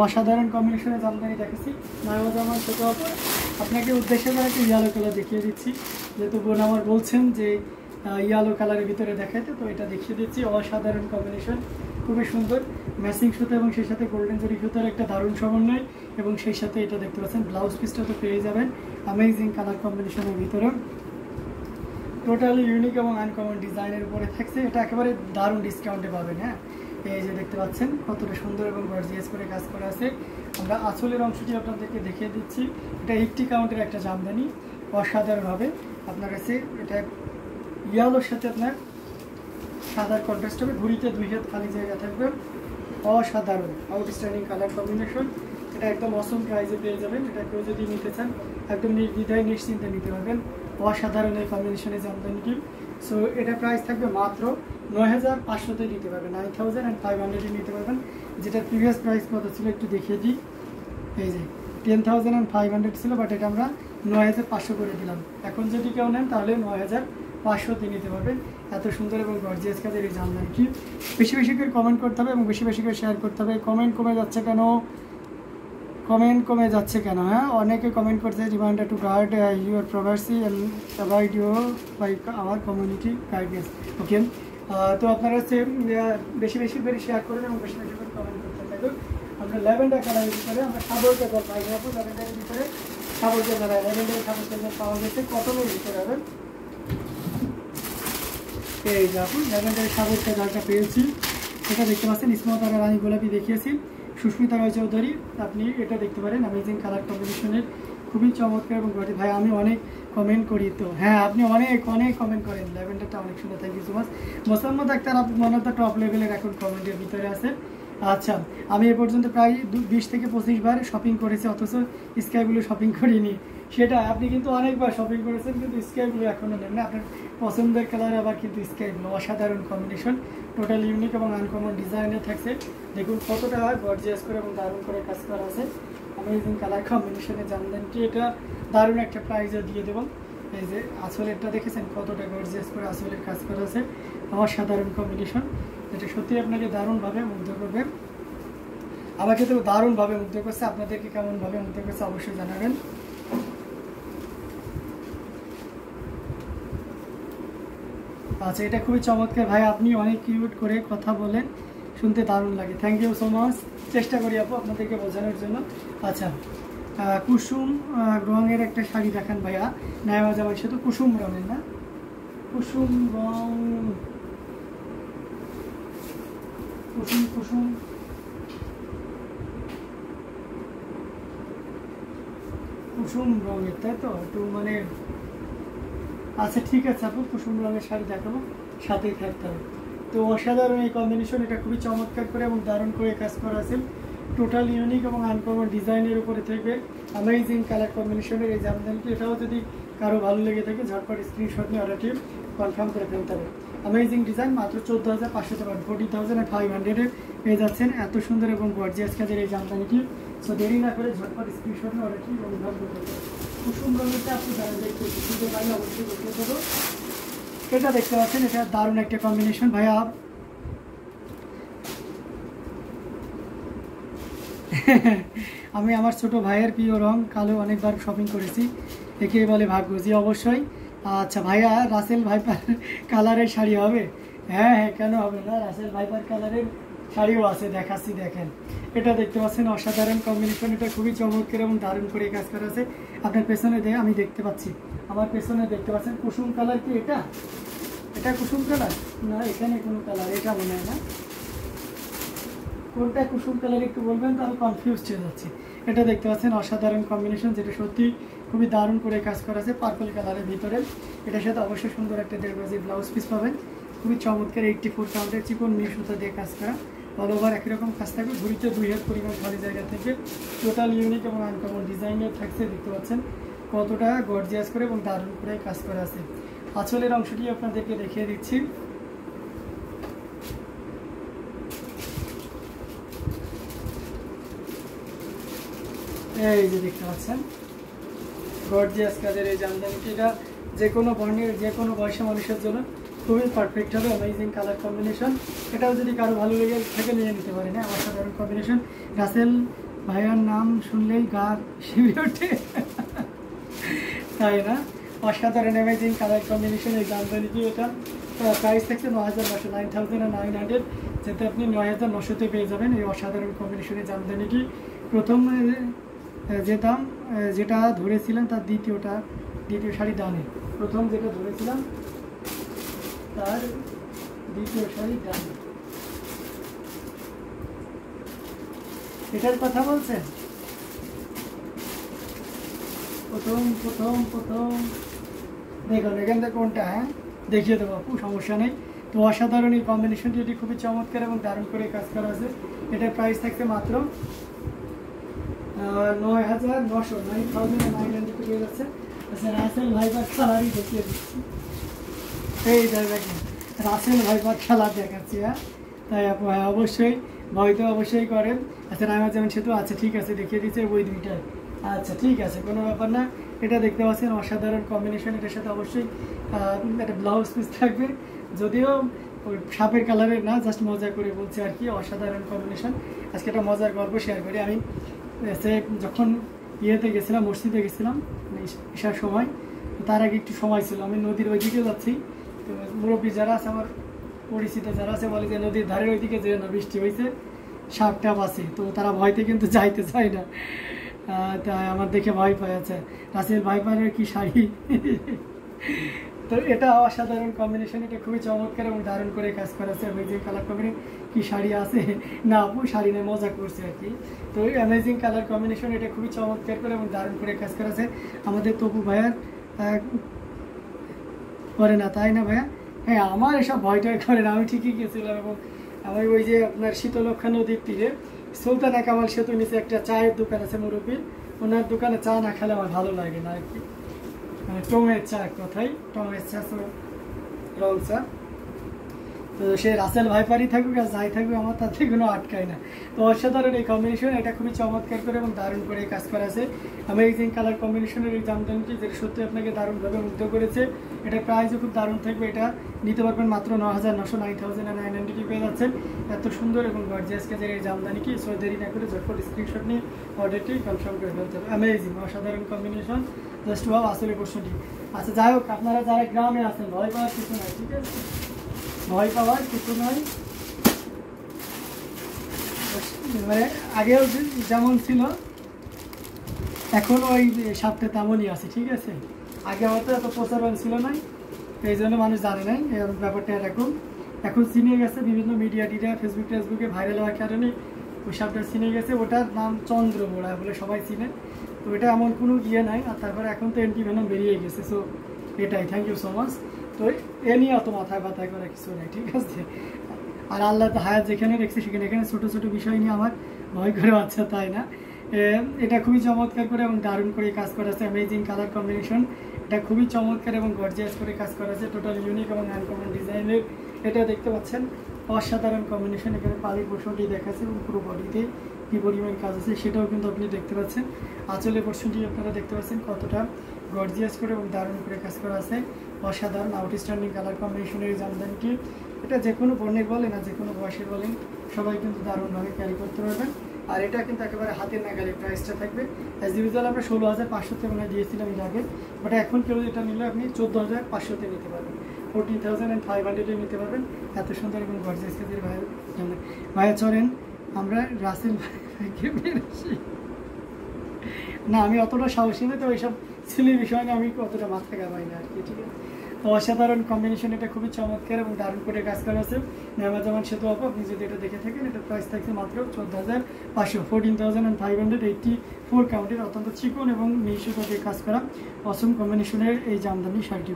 অসাধারণ কম্বিনেশনে জামদানি দেখেছি। নয়মা জামার ছোট আপনাকে উদ্দেশ্য করে একটা ইয়েলো কালার দেখিয়ে দিচ্ছি, যেহেতু বোন আমার বলছেন যে ইয়েলো কালারের ভিতরে দেখাইতে, তো এটা দেখিয়ে দিচ্ছি। অসাধারণ কম্বিনেশন, খুবই সুন্দর ম্যাচিং সুতো এবং সেই সাথে গোল্ডেন জরি সুতোর একটা দারুণ সমন্বয়, এবং সেই সাথে এটা দেখতে পাচ্ছেন ব্লাউজ পিসটা তো পেয়ে যাবেন অ্যামেজিং কালার কম্বিনেশনের ভিতরে। টোটালি ইউনিক এবং আনকমন ডিজাইনের উপরে থাকছে। এটা একেবারে দারুণ ডিসকাউন্টে পাবেন। হ্যাঁ, এই যে দেখতে পাচ্ছেন কতটা সুন্দর এবং গর্জিয়াস করে কাজ করা আছে। আমরা আঁচলের অংশটি আপনাদেরকে দেখিয়ে দিচ্ছি। এটা 80 কাউন্টের একটা জামদানি, অসাধারণ হবে আপনার কাছে। এটা ইয়েলোর সাথে আপনার সাদার কন্ট্রাস্ট হবে, ঘুরিতে 2 হাত খালি জায়গা থাকবে। অসাধারণ আউটস্ট্যান্ডিং কালার কম্বিনেশন। এটা একদম অসম প্রাইসে পেয়ে যাবেন। এটা কেউ যদি নিতে চান একদম নির্দ্বিধায় নিশ্চিন্তে নিতে পারবেন। অসাধারণ এই কম্বিনেশনের জামদানিটি। সো এটা প্রাইস থাকবে মাত্র 9500-তে নিতে পারবেন, 9500 নিতে পারবেন। যেটা প্রিভিয়াস প্রাইস কত ছিল একটু দেখিয়ে দিই। এই যে 10500 ছিল, বাট এটা আমরা 9500 করে দিলাম। এখন যদি কেউ নেন তাহলে 9500-তে নিতে পারবেন। এত সুন্দর এবং গর্জিয়াস কাজের এই জামদানিটি। বেশি বেশি করে কমেন্ট করতে হবে এবং বেশি বেশি করে শেয়ার করতে হবে। কমেন্ট কমে যাচ্ছে কেন? হ্যাঁ, অনেকে কমেন্ট করছে reminder to guard your privacy and avoid you by our community guidance. Okay, তো আপনারা হচ্ছে বেশি বেশি করে শেয়ার করবেন এবং বেশি বেশি করে কমেন্ট করতে থাকুন। আমরা ল্যাভেন্ডার কালারের ভিতরে আমরা সাবর কালার পাই যাবো। ল্যাভেন্ডারের ভিতরে সাবর কালার, ল্যাভেন্ডারের সাবর কালার পাওয়া গেছে কটনের ভিতরে হবে। এই যে আপনি ল্যাভেন্ডারের সাবর কালারটা পেয়েছি। এটা দেখতে পাচ্ছেন স্মথ আর রানী গোলাপি দেখিয়েছি। সুস্মিতা রায় চৌধুরী, আপনি এটা দেখতে পারেন অ্যামেজিং কালার কম্বিনেশনের, খুবই চমৎকার এবং গঠি। ভাই আমি অনেক কমেন্ট করি, তো হ্যাঁ আপনি অনেক অনেক কমেন্ট করেন। ল্যাভেন্ডারটা অনেক সুন্দর, thank you so much. Mosammat Akter আপনি মনে হয় টপ লেভেলের এখন কমেন্টের ভিতরে আছে। আচ্ছা, আমি এ পর্যন্ত প্রায় 20 থেকে 25 বার শপিং করেছি, অথচ স্কাইগুলো শপিং করিনি। সেটা আপনি কিন্তু অনেকবার শপিং করেছেন, কিন্তু স্কাইগুলো এখনও নেন না। আপনার পছন্দের কালার আবার কিন্তু স্কাইগুলো। অসাধারণ কম্বিনেশন, টোটাল ইউনিক এবং আনকমন ডিজাইনে থাকছে। দেখুন কতটা গর্জিয়াস করে এবং দারুণ করে কাজ করা আছে। অ্যামেজিং কালার কম্বিনেশনের জামদানিটি এটা দারুণ একটা প্রাইজও দিয়ে দেবো। এই যে আঁচলেরটা দেখেছেন কতটা গর্জিয়াস করে আঁচলের কাজ করা আছে। অসাধারণ কম্বিনেশন, এটা সত্যি আপনাকে দারুণভাবে মুগ্ধ করবে। আমাকে তো দারুণভাবে মুগ্ধ করছে। আপনাদেরকে কেমনভাবে মুগ্ধ করছে অবশ্যই জানাবেন। আচ্ছা, এটা খুবই চমৎকার ভাই, আপনি অনেক কিউট করে কথা বলেন, শুনতে দারুণ লাগে। Thank you so much. চেষ্টা করি আপু আপনাদেরকে বোঝানোর জন্য। আচ্ছা, কুসুম রঙের একটা শাড়ি দেখান ভাইয়া। নয়মা জামাই শুধু কুসুম রঙের না, কুসুম রং, কুসুম কুসুম কুসুম রঙের, তাই তো? একটু মানে আচ্ছা ঠিক আছে আপু, কুসুম রঙের শাড়ি দেখাবো, সাথেই থাকতে হবে। তো অসাধারণ এই কম্বিনেশন, এটা খুবই চমৎকার করে এবং দারুণ করে কাজ করা আছে। টোটাল ইউনিক এবং আনকমন ডিজাইনের উপরে থাকবে অ্যামেজিং কালার কম্বিনেশনের এই জামদানিটি। এটাও যদি কারো ভালো লেগে থাকে ঝটপট স্ক্রিনশট নিয়ে অর্ডারটি কনফার্ম করে ফেলতে হবে। অ্যামেজিং ডিজাইন, মাত্র 14,500 টাকা, 40,500-এ পেয়ে যাচ্ছেন এত সুন্দর এবং গর্জিয়াস কাজের এই জামদানিটি। সো দেরি না করে ঝটপট স্ক্রিনশট নিয়ে অর্ডারটি কনফার্ম করে ফেলতে হবে। কুসুম রঙেরটা আপনি যারা দেখতে সুন্দর পাইলে অবশ্যই দেখতে দেবো। এটা দেখতে পাচ্ছেন, এটা দারুণ একটা কম্বিনেশন ভাইয়া। আমি আমার ছোট ভাইয়ের প্রিয় রং কালো, অনেকবার শপিং করেছি, একে বলে ভাগ্য। জি অবশ্যই। আচ্ছা ভাইয়া, রাসেল ভাইপার কালারের শাড়ি হবে? হ্যাঁ হ্যাঁ, কেন হবে না, রাসেল ভাইপার কালারের শাড়িও আছে, দেখাচ্ছি দেখেন। এটা দেখতে পাচ্ছেন অসাধারণ কম্বিনেশন, এটা খুবই চমৎকার এবং দারুণ করে কাজ করা আছে। আপনার পেছনে আমি দেখতে পাচ্ছি, আমার পেছনে দেখতে পাচ্ছেন কুসুম কালার। কি এটা? এটা কুসুম কালার না, এখানে কোনো কালার, এটা মনে হয় না। কোনটা কুসুম কালার একটু বলবেন, তো আমি কনফিউজ হয়ে যাচ্ছি। এটা দেখতে পাচ্ছেন অসাধারণ কম্বিনেশন, যেটা সত্যি খুবই দারুণ করে কাজ করা আছে পার্পল কালারের ভিতরে। এটার সাথে অবশ্যই সুন্দর একটা 1.5 গজ ব্লাউজ পিস পাবেন, খুবই চমৎকার। 84 কাউন্টের চিকন মিহি সুতা দিয়ে কাজ করা, অল ওভার একই রকম কাজ থাকবে। ঘুরিতে 2 হাত পরিমাণ খালি জায়গা থেকে টোটাল ইউনিক এবং আনকমন ডিজাইনের থাকছে। দেখতে পাচ্ছেন কতটা গর্জিয়াস করে এবং দারুণ করে কাজ করা আছে। আঁচলের অংশটি আপনাদেরকে দেখিয়ে দিচ্ছি। এই যে দেখতে পাচ্ছেন গর্জিয়াস কাজের এই জামদানিটি, এটা যে কোনো বর্ণের যে কোনো বয়সী মানুষের জন্য খুবই পারফেক্ট হবে। অ্যামেজিং কালার কম্বিনেশন, এটাও যদি কারো ভালো লেগে থাকে নিয়ে নিতে পারেন। অসাধারণ কম্বিনেশন। রাসেল ভাইয়ার নাম শুনলেই গা শিউরে ওঠে। তাই না? অসাধারণ অ্যামেজিং কালার কম্বিনেশন। এই জামদানি কি এটা প্রাইস থাকছে 9,900, 9,900, যেটা আপনি 9,900-তে পেয়ে যাবেন এই অসাধারণ কম্বিনেশনের জামদানিটি। প্রথম যে দাম যেটা ধরেছিলাম তার দ্বিতীয় শাড়ি ডানে, প্রথম যেটা ধরেছিলাম তার দ্বিতীয় শাড়ি ডানে, এটার কথা বলছেন? প্রথম দেখুন এখান থেকে কোনটা, হ্যাঁ দেখিয়ে দেবো আপু, সমস্যা নেই। তো অসাধারণ এই কম্বিনেশনটি, এটি খুবই চমৎকার এবং দারুণ করে কাজ করা আছে। এটার প্রাইস থাকছে মাত্র 9,900, 9,900 পেয়ে যাচ্ছে। আচ্ছা, রাসেল ভাইপার কালারই দেখিয়ে দিচ্ছি। এই দেখেন রাসেল ভাইপার কালার দেখাচ্ছি। হ্যাঁ তাই আপু, হ্যাঁ অবশ্যই ভয় তো অবশ্যই করেন। আচ্ছা, নাইমা যেমন সেতু, আচ্ছা ঠিক আছে, দেখিয়ে দিচ্ছে ওই দুইটাই। আচ্ছা ঠিক আছে, কোনো ব্যাপার না। এটা দেখতে পাচ্ছেন অসাধারণ কম্বিনেশন। এটার সাথে অবশ্যই একটা ব্লাউজ পিস থাকবে, যদিও ওই সাপের কালারের না, জাস্ট মজা করে বলছি আর কি। অসাধারণ কম্বিনেশন। আজকে একটা মজার গল্প শেয়ার করি। আমি যখন ইয়েতে গেছিলাম, মসজিদে গেছিলাম ঈশার সময়, তার আগে একটু সময় ছিল, আমি নদীর ওইদিকে যাচ্ছি। তো মুরব্বী যারা আছে, আমার পরিচিত যারা আছে, বলে যে নদীর ধারের ওইদিকে যে না, বৃষ্টি হয়েছে, সাপ টাপ আছে, তো তারা ভয়তে কিন্তু যাইতে চায় না। তাই আমার দেখে ভয় পায়। আছে রাসেল ভাইপারের কি শাড়ি! তো এটা অসাধারণ কম্বিনেশন, এটা খুবই চমৎকার এবং দারুণ করে কাজ করেছে। Amazing colour combination. কি শাড়ি আছে না আপু, শাড়ি নিয়ে মজা করছে আর কি। তো এই অ্যামেজিং কালার কম্বিনেশন, এটা খুবই চমৎকার করে এবং দারুণ করে কাজ করেছে। আমাদের তপু ভাইয়ার করে না, তাই না ভাইয়া? হ্যাঁ, আমার এসব ভয় টয় করে না, আমি ঠিকই গেছিলাম। এবং আমি ওই যে আপনার শীতলক্ষা নদীর তীরে সুলতানা কামাল সেতু নিচে একটা চায়ের দোকান আছে মুরব্বী, ওনার দোকানে চা না খেলে আমার ভালো লাগে না আর কি। মানে টমের চা, কথাই টমের চা, রং চা। তো সে রাসেল ভাইপারই থাকুক আর যাই থাকুক, আমার তাতে কোনো আটকায় না। তো অসাধারণ এই কম্বিনেশন, এটা খুবই চমৎকার করে এবং দারুণ করে কাজ করা আছে। অ্যামেজিং কালার কম্বিনেশনের এই জামদানিটি, যেটা সত্যি আপনাকে দারুণভাবে মুগ্ধ করেছে। এটা প্রাইসও খুব দারুণ থাকবে। এটা নিতে পারবেন মাত্র 9,900, 9,900 পেয়ে যাচ্ছেন। এত সুন্দর এবং গর্জিয়াস কাজের এই জামদানিটি। সো দেরি না করে ঝটপট স্ক্রিনশট নিয়ে অর্ডারটি কনফার্ম করে ফেলতে হবে। অ্যামেজিং, অসাধারণ কম্বিনেশন, জাস্ট ওয়াও আসলে প্রশ্নটি। আচ্ছা যাই হোক, আপনারা যারা গ্রামে আছেন, ভয় পাওয়ার কিছু নয়, ঠিক আছে? ভয় পাওয়ার কিছু নয়। মানে আগেও যেমন ছিল, এখনও ওই সাপটা তেমনই আছে, ঠিক আছে? আগে হয়তো এত প্রচারণ ছিল না, এই জন্য মানুষ জানে নাই ব্যাপারটা এরকম। এখন চিনে গেছে, বিভিন্ন মিডিয়া ফেসবুকে ভাইরাল হওয়ার কারণে ওই সাপটা চিনে গেছে। ওটার নাম চন্দ্রবোড়া বলে সবাই চিনে। তো এটা এমন কোনো ইয়ে নাই। আর তারপরে এখন তো অ্যান্টিভেনম বেরিয়ে গেছে। সো এটাই, থ্যাংক ইউ সো মাচ। তো এ নিয়ে অত মাথায় ব্যথা করা কিছু নেই, ঠিক আছে? আর আল্লাহ তো হায়াত যেখানে রেখেছে সেখানে, এখানে ছোটো ছোটো বিষয় নিয়ে আমার ভয় করে, আচ্ছা তাই না? এটা খুবই চমৎকার করে এবং দারুণ করে কাজ করা আছে। অ্যামেজিং কালার কম্বিনেশন, এটা খুবই চমৎকার এবং গর্জিয়াস করে কাজ করা আছে। টোটাল ইউনিক এবং আনকমন ডিজাইনের এটা দেখতে পাচ্ছেন। অসাধারণ কম্বিনেশন। এখানে পালির পোর্শনটি দেখাচ্ছে এবং পুরো বডিতে কী পরিমাণ কাজ আছে সেটাও কিন্তু আপনি দেখতে পাচ্ছেন। আঁচলের পোর্শনটি আপনারা দেখতে পাচ্ছেন কতটা গর্জিয়াস করে এবং দারুণ করে কাজ করা আছে। অসাধারণ আউটস্ট্যান্ডিং কালার কম্বিনেশনের এই জামদানিটি, এটা যে কোনো বর্ণের বলেন আর যে কোনো বয়সের বলেন, সবাই কিন্তু দারুণভাবে ক্যারি করতে পারবেন। আর এটা কিন্তু একেবারে হাতের নাগালে প্রাইসটা থাকবে। অ্যাজ ইউজুয়াল আমরা 16,500-তে মনে দিয়েছিলাম এর আগে, বাট এখন কেউ এটা নিলে আপনি 14,500-তে নিতে পারবেন, 14,500-এ নিতে পারবেন। এত সুন্দর এবং গর্জিয়াস কাজের ভাইয়া চলেন আমরা রাসেল ভাইকে বেরোচ্ছি না, আমি অতটা সাহসী না, তো এইসব সিলি বিষয় নিয়ে আমি অতটা মাথা ঘামাই না আর কি, ঠিক আছে? তো অসাধারণ কম্বিনেশন, এটা খুবই চমৎকার এবং দারুণ করে কাজ করা আছে। নাইমা সেতু আপু, আপনি যদি এটা দেখে থাকেন, এটা প্রাইস থাকছে মাত্র 14,500, 14,584 কাউন্টের অত্যন্ত চিকন এবং মিশুতা দিয়ে কাজ করা অসম কম্বিনেশনের এই জামদানি শাড়িটি।